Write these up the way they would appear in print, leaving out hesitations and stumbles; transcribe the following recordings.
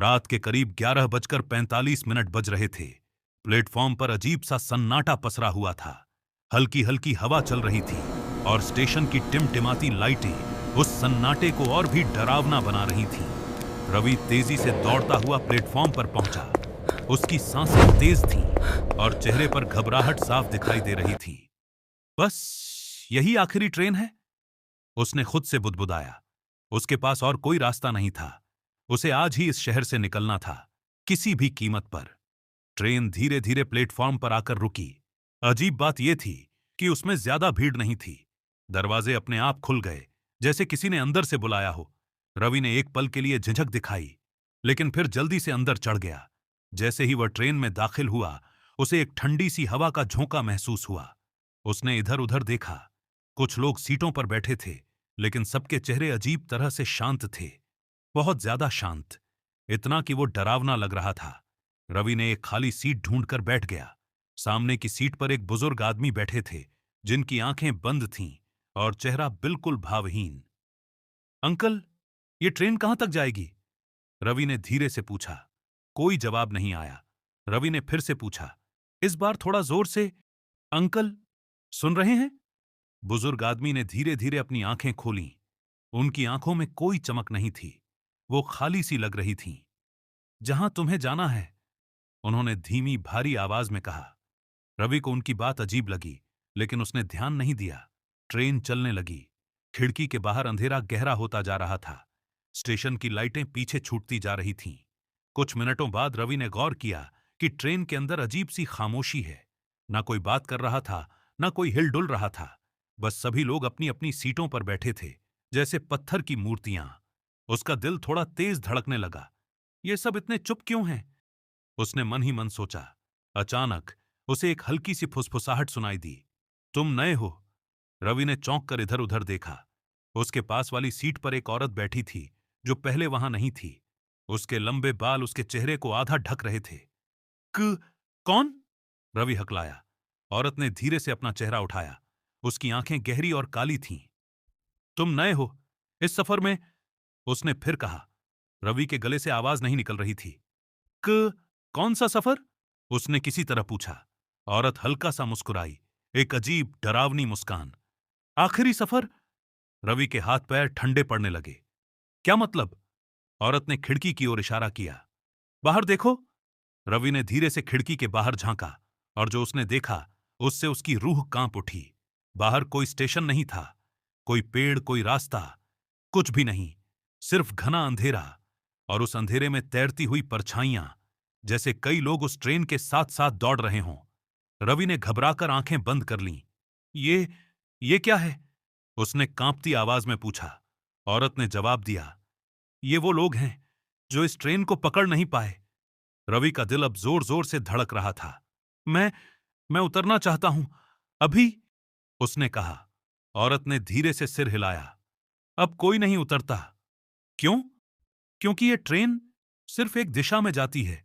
रात के करीब 11:45 बज रहे थे। प्लेटफॉर्म पर अजीब सा सन्नाटा पसरा हुआ था। हल्की हल्की हवा चल रही थी और स्टेशन की टिमटिमाती लाइटें उस सन्नाटे को और भी डरावना बना रही थीं। रवि तेजी से दौड़ता हुआ प्लेटफॉर्म पर पहुंचा। उसकी सांसें तेज थीं और चेहरे पर घबराहट साफ दिखाई दे रही थी। बस यही आखिरी ट्रेन है, उसने खुद से बुदबुदाया। उसके पास और कोई रास्ता नहीं था। उसे आज ही इस शहर से निकलना था, किसी भी कीमत पर। ट्रेन धीरे धीरे प्लेटफॉर्म पर आकर रुकी। अजीब बात यह थी कि उसमें ज्यादा भीड़ नहीं थी। दरवाजे अपने आप खुल गए, जैसे किसी ने अंदर से बुलाया हो। रवि ने एक पल के लिए झिझक दिखाई, लेकिन फिर जल्दी से अंदर चढ़ गया। जैसे ही वह ट्रेन में दाखिल हुआ, उसे एक ठंडी सी हवा का झोंका महसूस हुआ। उसने इधर उधर देखा। कुछ लोग सीटों पर बैठे थे, लेकिन सबके चेहरे अजीब तरह से शांत थे, बहुत ज्यादा शांत, इतना कि वो डरावना लग रहा था। रवि ने एक खाली सीट ढूंढकर बैठ गया। सामने की सीट पर एक बुजुर्ग आदमी बैठे थे, जिनकी आंखें बंद थीं और चेहरा बिल्कुल भावहीन। अंकल, ये ट्रेन कहां तक जाएगी? रवि ने धीरे से पूछा। कोई जवाब नहीं आया। रवि ने फिर से पूछा, इस बार थोड़ा जोर से, अंकल, सुन रहे हैं? बुजुर्ग आदमी ने धीरे धीरे अपनी आंखें खोलीं। उनकी आंखों में कोई चमक नहीं थी, वो खाली सी लग रही थीं। जहां तुम्हें जाना है, उन्होंने धीमी भारी आवाज में कहा। रवि को उनकी बात अजीब लगी, लेकिन उसने ध्यान नहीं दिया। ट्रेन चलने लगी। खिड़की के बाहर अंधेरा गहरा होता जा रहा था। स्टेशन की लाइटें पीछे छूटती जा रही थीं। कुछ मिनटों बाद रवि ने गौर किया कि ट्रेन के अंदर अजीब सी खामोशी है। ना कोई बात कर रहा था, ना कोई हिलडुल रहा था। बस सभी लोग अपनी अपनी सीटों पर बैठे थे, जैसे पत्थर की मूर्तियां। उसका दिल थोड़ा तेज धड़कने लगा। ये सब इतने चुप क्यों हैं? उसने मन ही मन सोचा। अचानक उसे एक हल्की सी फुसफुसाहट सुनाई दी। तुम नए हो? रवि ने चौंक कर इधर उधर देखा। उसके पास वाली सीट पर एक औरत बैठी थी, जो पहले वहां नहीं थी। उसके लंबे बाल उसके चेहरे को आधा ढक रहे थे। कौन? रवि हकलाया। औरत ने धीरे से अपना चेहरा उठाया। उसकी आंखें गहरी और काली थीं। तुम नए हो इस सफर में? उसने फिर कहा। रवि के गले से आवाज नहीं निकल रही थी। कौन सा सफर? उसने किसी तरह पूछा। औरत हल्का सा मुस्कुराई, एक अजीब डरावनी मुस्कान। आखिरी सफर? रवि के हाथ पैर ठंडे पड़ने लगे। क्या मतलब? औरत ने खिड़की की ओर इशारा किया। बाहर देखो। रवि ने धीरे से खिड़की के बाहर झांका, और जो उसने देखा, उससे उसकी रूह कांप उठी। बाहर कोई स्टेशन नहीं था, कोई पेड़, कोई रास्ता, कुछ भी नहीं, सिर्फ घना अंधेरा। और उस अंधेरे में तैरती हुई परछाइयां, जैसे कई लोग उस ट्रेन के साथ साथ दौड़ रहे हों। रवि ने घबराकर आंखें बंद कर लीं। ये क्या है? उसने कांपती आवाज में पूछा। औरत ने जवाब दिया, ये वो लोग हैं जो इस ट्रेन को पकड़ नहीं पाए। रवि का दिल अब जोर जोर से धड़क रहा था। मैं उतरना चाहता हूं, अभी, उसने कहा। औरत ने धीरे से सिर हिलाया। अब कोई नहीं उतरता। क्यों? क्योंकि ये ट्रेन सिर्फ एक दिशा में जाती है।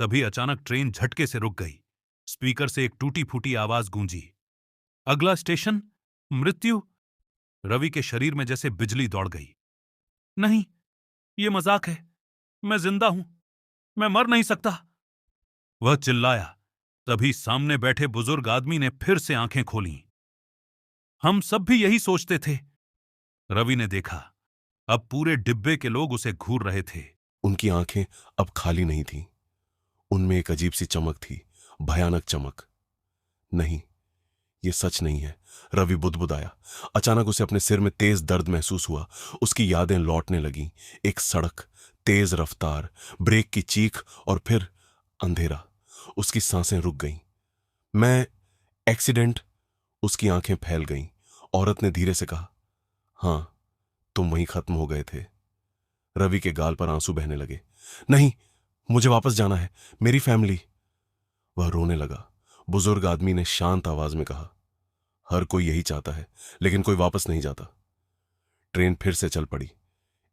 तभी अचानक ट्रेन झटके से रुक गई। स्पीकर से एक टूटी फूटी आवाज गूंजी। अगला स्टेशन मृत्यु। रवि के शरीर में जैसे बिजली दौड़ गई। नहीं, ये मजाक है। मैं जिंदा हूं, मैं मर नहीं सकता, वह चिल्लाया। तभी सामने बैठे बुजुर्ग आदमी ने फिर से आंखें खोलीं। हम सब भी यही सोचते थे। रवि ने देखा, अब पूरे डिब्बे के लोग उसे घूर रहे थे। उनकी आंखें अब खाली नहीं थीं। उनमें एक अजीब सी चमक थी, भयानक चमक। नहीं, ये सच नहीं है, रवि बुदबुदाया। अचानक उसे अपने सिर में तेज दर्द महसूस हुआ। उसकी यादें लौटने लगीं। एक सड़क, तेज रफ्तार, ब्रेक की चीख, और फिर अंधेरा। उसकी सांसें रुक गईं। मैं एक्सीडेंट? उसकी आंखें फैल गईं। औरत ने धीरे से कहा, हां, तुम वहीं खत्म हो गए थे। रवि के गाल पर आंसू बहने लगे। नहीं, मुझे वापस जाना है, मेरी फैमिली। वह रोने लगा। बुजुर्ग आदमी ने शांत आवाज में कहा, हर कोई यही चाहता है, लेकिन कोई वापस नहीं जाता। ट्रेन फिर से चल पड़ी,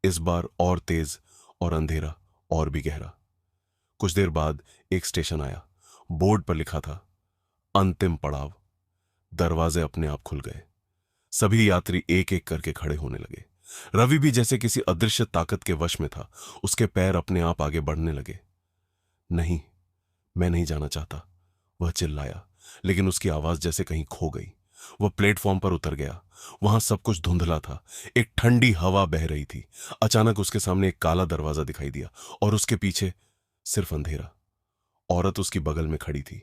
इस बार और तेज, और अंधेरा और भी गहरा। कुछ देर बाद एक स्टेशन आया। बोर्ड पर लिखा था, अंतिम पड़ाव। दरवाजे अपने आप खुल गए। सभी यात्री एक एक करके खड़े होने लगे। रवि भी जैसे किसी अदृश्य ताकत के वश में था। उसके पैर अपने आप आगे बढ़ने लगे। नहीं, मैं नहीं जाना चाहता, वह चिल्लाया, लेकिन उसकी आवाज जैसे कहीं खो गई। वह प्लेटफॉर्म पर उतर गया। वहां सब कुछ धुंधला था। एक ठंडी हवा बह रही थी। अचानक उसके सामने एक काला दरवाजा दिखाई दिया और उसके पीछे सिर्फ अंधेरा। औरत उसकी बगल में खड़ी थी।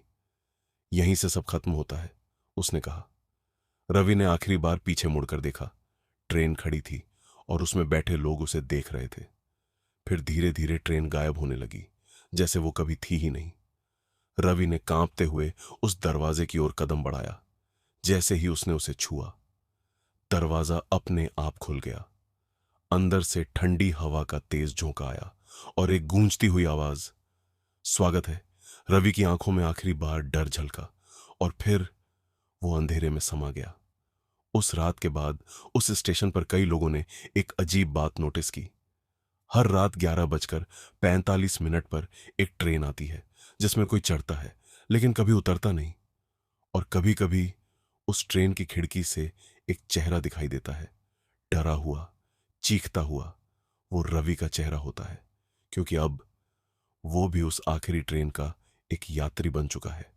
यहीं से सब खत्म होता है, उसने कहा। रवि ने आखिरी बार पीछे मुड़कर देखा। ट्रेन खड़ी थी और उसमें बैठे लोग उसे देख रहे थे। फिर धीरे धीरे ट्रेन गायब होने लगी, जैसे वो कभी थी ही नहीं। रवि ने कांपते हुए उस दरवाजे की ओर कदम बढ़ाया। जैसे ही उसने उसे छुआ, दरवाजा अपने आप खुल गया। अंदर से ठंडी हवा का तेज झोंका आया और एक गूंजती हुई आवाज, स्वागत है। रवि की आंखों में आखिरी बार डर झलका और फिर वो अंधेरे में समा गया। उस रात के बाद उस स्टेशन पर कई लोगों ने एक अजीब बात नोटिस की। हर रात 11:45 पर एक ट्रेन आती है जिसमें कोई चढ़ता है लेकिन कभी उतरता नहीं। और कभी कभी उस ट्रेन की खिड़की से एक चेहरा दिखाई देता है, डरा हुआ, चीखता हुआ। वो रवि का चेहरा होता है, क्योंकि अब वो भी उस आखिरी ट्रेन का एक यात्री बन चुका है।